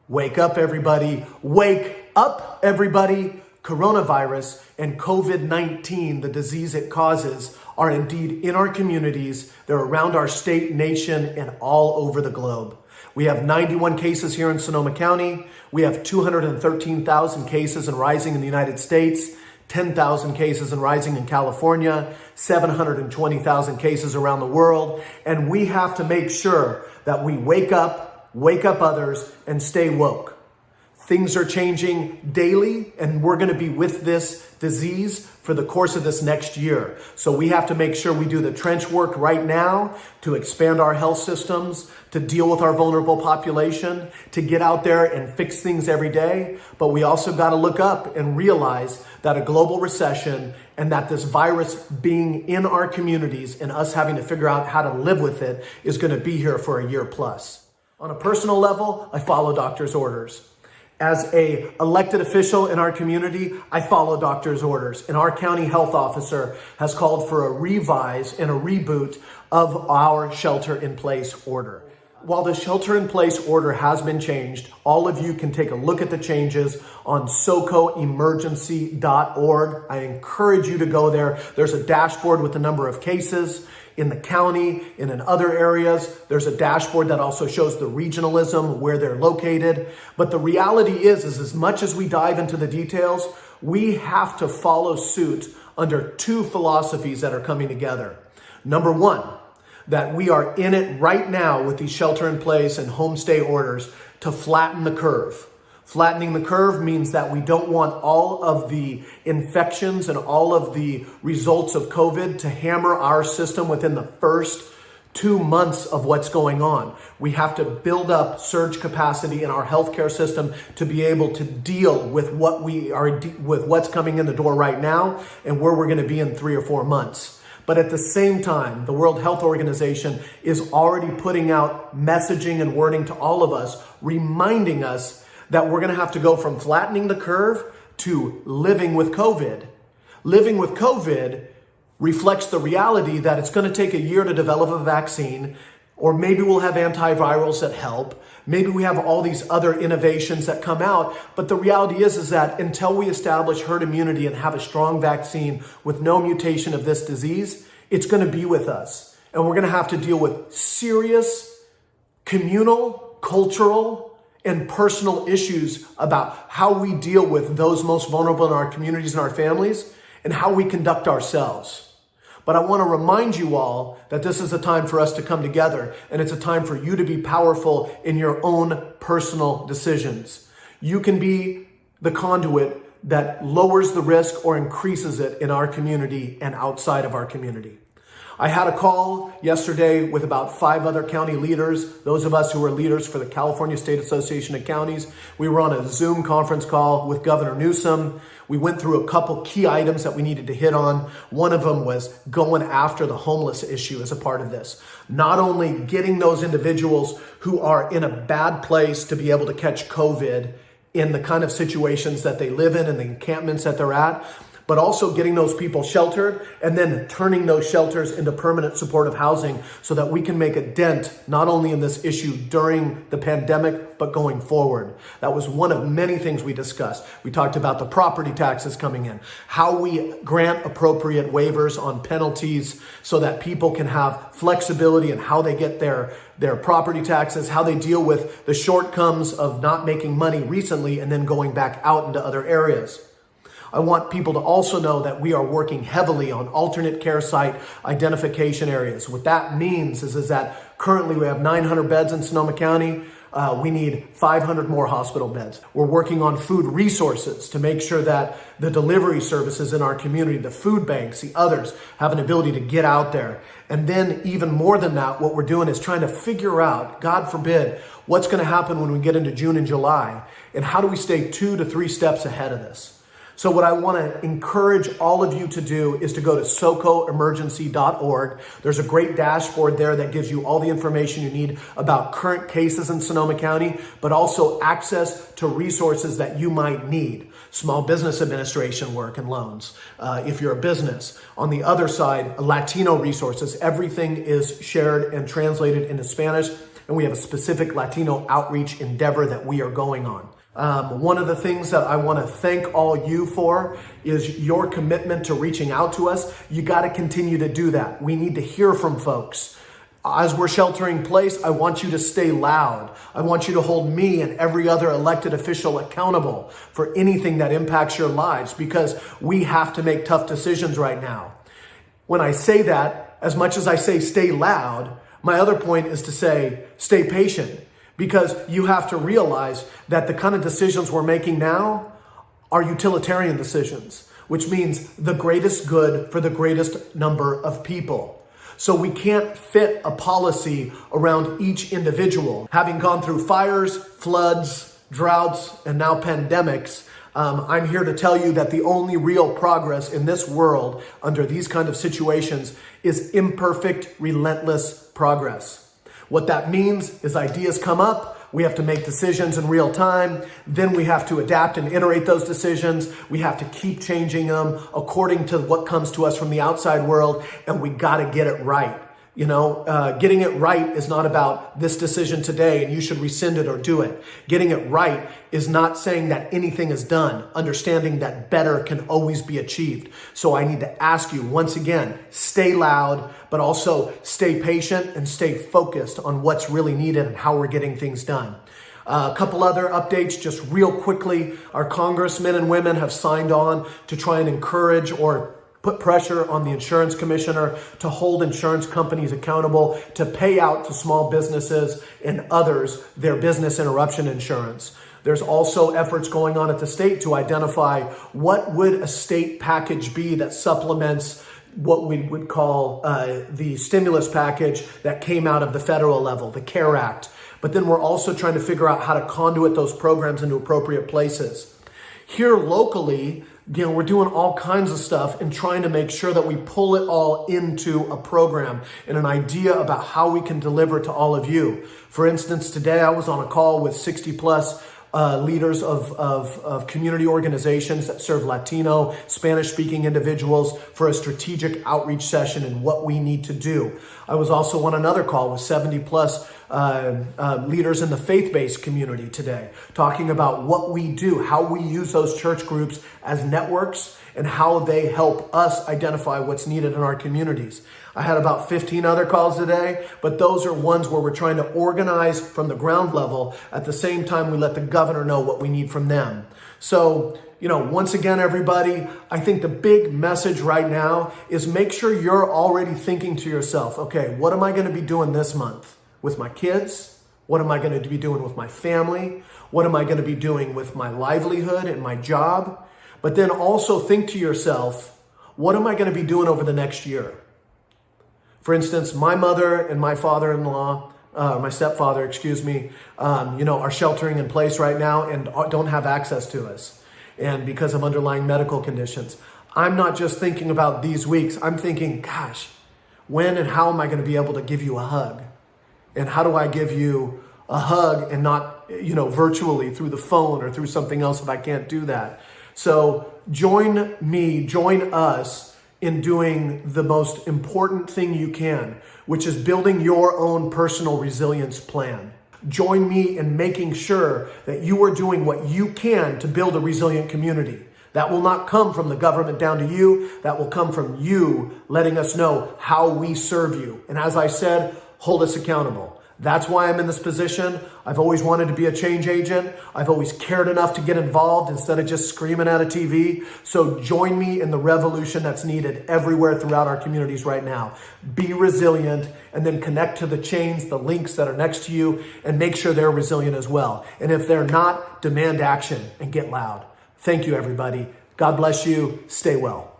Wake up, everybody. Wake up, everybody. Coronavirus and COVID-19, the disease it causes, are indeed in our communities. They're around our state, nation, and all over the globe. We have 91 cases here in Sonoma County. We have 213,000 cases and rising in the United States, 10,000 cases and rising in California, 720,000 cases around the world. And we have to make sure that we wake up others, and stay woke. Things are changing daily, and we're going to be with this disease for the course of this next year. So we have to make sure we do the trench work right now to expand our health systems, to deal with our vulnerable population, to get out there and fix things every day. But we also got to look up and realize that a global recession and that this virus being in our communities and us having to figure out how to live with it is going to be here for a year plus. On a personal level, I follow doctor's orders. As an elected official in our community, I follow doctor's orders. And our county health officer has called for a revise and a reboot of our shelter-in-place order. While the shelter-in-place order has been changed, all of you can take a look at the changes on socoemergency.org. I encourage you to go there. There's a dashboard with the number of cases in the county and in other areas. There's a dashboard that also shows the regionalism, where they're located. But the reality is as much as we dive into the details, we have to follow suit under two philosophies that are coming together. Number one, that we are in it right now with these shelter-in-place and homestay orders to flatten the curve. Flattening the curve means that we don't want all of the infections and all of the results of COVID to hammer our system within the first 2 months of what's going on. We have to build up surge capacity in our healthcare system to be able to deal with what's coming in the door right now and where we're going to be in 3 or 4 months. But at the same time, the World Health Organization is already putting out messaging and wording to all of us, reminding us that we're going to have to go from flattening the curve to living with COVID. Living with COVID reflects the reality that it's going to take a year to develop a vaccine, or maybe we'll have antivirals that help. Maybe we have all these other innovations that come out. But the reality is that until we establish herd immunity and have a strong vaccine with no mutation of this disease, it's going to be with us. And we're going to have to deal with serious communal, cultural, and personal issues about how we deal with those most vulnerable in our communities and our families and how we conduct ourselves. But I want to remind you all that this is a time for us to come together, and it's a time for you to be powerful in your own personal decisions. You can be the conduit that lowers the risk or increases it in our community and outside of our community. I had a call yesterday with about 5 other county leaders, those of us who are leaders for the California State Association of Counties. We were on a Zoom conference call with Governor Newsom. We went through a couple key items that we needed to hit on. One of them was going after the homeless issue as a part of this. Not only getting those individuals who are in a bad place to be able to catch COVID in the kind of situations that they live in and the encampments that they're at, but also getting those people sheltered and then turning those shelters into permanent supportive housing so that we can make a dent not only in this issue during the pandemic, but going forward. That was one of many things we discussed. We talked about the property taxes coming in, how we grant appropriate waivers on penalties so that people can have flexibility in how they get their property taxes, how they deal with the shortcomings of not making money recently and then going back out into other areas. I want people to also know that we are working heavily on alternate care site identification areas. What that means is that currently we have 900 beds in Sonoma County. We need 500 more hospital beds. We're working on food resources to make sure that the delivery services in our community, the food banks, the others, have an ability to get out there. And then even more than that, what we're doing is trying to figure out, God forbid, what's going to happen when we get into June and July, and how do we stay 2 to 3 steps ahead of this. So what I want to encourage all of you to do is to go to socoemergency.org. There's a great dashboard there that gives you all the information you need about current cases in Sonoma County, but also access to resources that you might need. Small business administration work and loans, if you're a business. On the other side, Latino resources. Everything is shared and translated into Spanish. and we have a specific Latino outreach endeavor that we are going on. One of the things that I want to thank all you for is your commitment to reaching out to us. You got to continue to do that. We need to hear from folks. As we're sheltering in place, I want you to stay loud. I want you to hold me and every other elected official accountable for anything that impacts your lives, because we have to make tough decisions right now. When I say that, as much as I say stay loud, my other point is to say stay patient. Because you have to realize that the kind of decisions we're making now are utilitarian decisions, which means the greatest good for the greatest number of people. So we can't fit a policy around each individual. Having gone through fires, floods, droughts, and now pandemics, I'm here to tell you that the only real progress in this world under these kind of situations is imperfect, relentless progress. What that means is ideas come up, we have to make decisions in real time, then we have to adapt and iterate those decisions, we have to keep changing them according to what comes to us from the outside world, and we gotta get it right. Getting it right is not about this decision today and you should rescind it or do it. Getting it right is not saying that anything is done, understanding that better can always be achieved. So I need to ask you once again, stay loud, but also stay patient and stay focused on what's really needed and how we're getting things done. A couple other updates just real quickly. Our congressmen and women have signed on to try and encourage or put pressure on the insurance commissioner to hold insurance companies accountable to pay out to small businesses and others their business interruption insurance. There's also efforts going on at the state to identify what would a state package be that supplements what we would call the stimulus package that came out of the federal level, the CARE Act. But then we're also trying to figure out how to conduit those programs into appropriate places. Here locally, we're doing all kinds of stuff and trying to make sure that we pull it all into a program and an idea about how we can deliver to all of you. For instance, today I was on a call with 60 plus leaders of community organizations that serve Latino, Spanish-speaking individuals for a strategic outreach session and what we need to do. I was also on another call with 70 plus leaders in the faith-based community today, talking about what we do, how we use those church groups as networks, and how they help us identify what's needed in our communities. I had about 15 other calls today, but those are ones where we're trying to organize from the ground level. At the same time, we let the governor know what we need from them. So, once again, everybody, I think the big message right now is make sure you're already thinking to yourself, okay, what am I going to be doing this month with my kids? What am I going to be doing with my family? What am I going to be doing with my livelihood and my job? But then also think to yourself, what am I going to be doing over the next year? For instance, my mother and my father-in-law, my stepfather, are sheltering in place right now and don't have access to us. And because of underlying medical conditions, I'm not just thinking about these weeks. I'm thinking, gosh, when and how am I going to be able to give you a hug? And how do I give you a hug and not, virtually through the phone or through something else if I can't do that? So join us in doing the most important thing you can, which is building your own personal resilience plan. Join me in making sure that you are doing what you can to build a resilient community. That will not come from the government down to you. That will come from you letting us know how we serve you. And as I said, hold us accountable. That's why I'm in this position. I've always wanted to be a change agent. I've always cared enough to get involved instead of just screaming at a TV. So join me in the revolution that's needed everywhere throughout our communities right now. Be resilient and then connect to the chains, the links that are next to you, and make sure they're resilient as well. And if they're not, demand action and get loud. Thank you, everybody. God bless you. Stay well.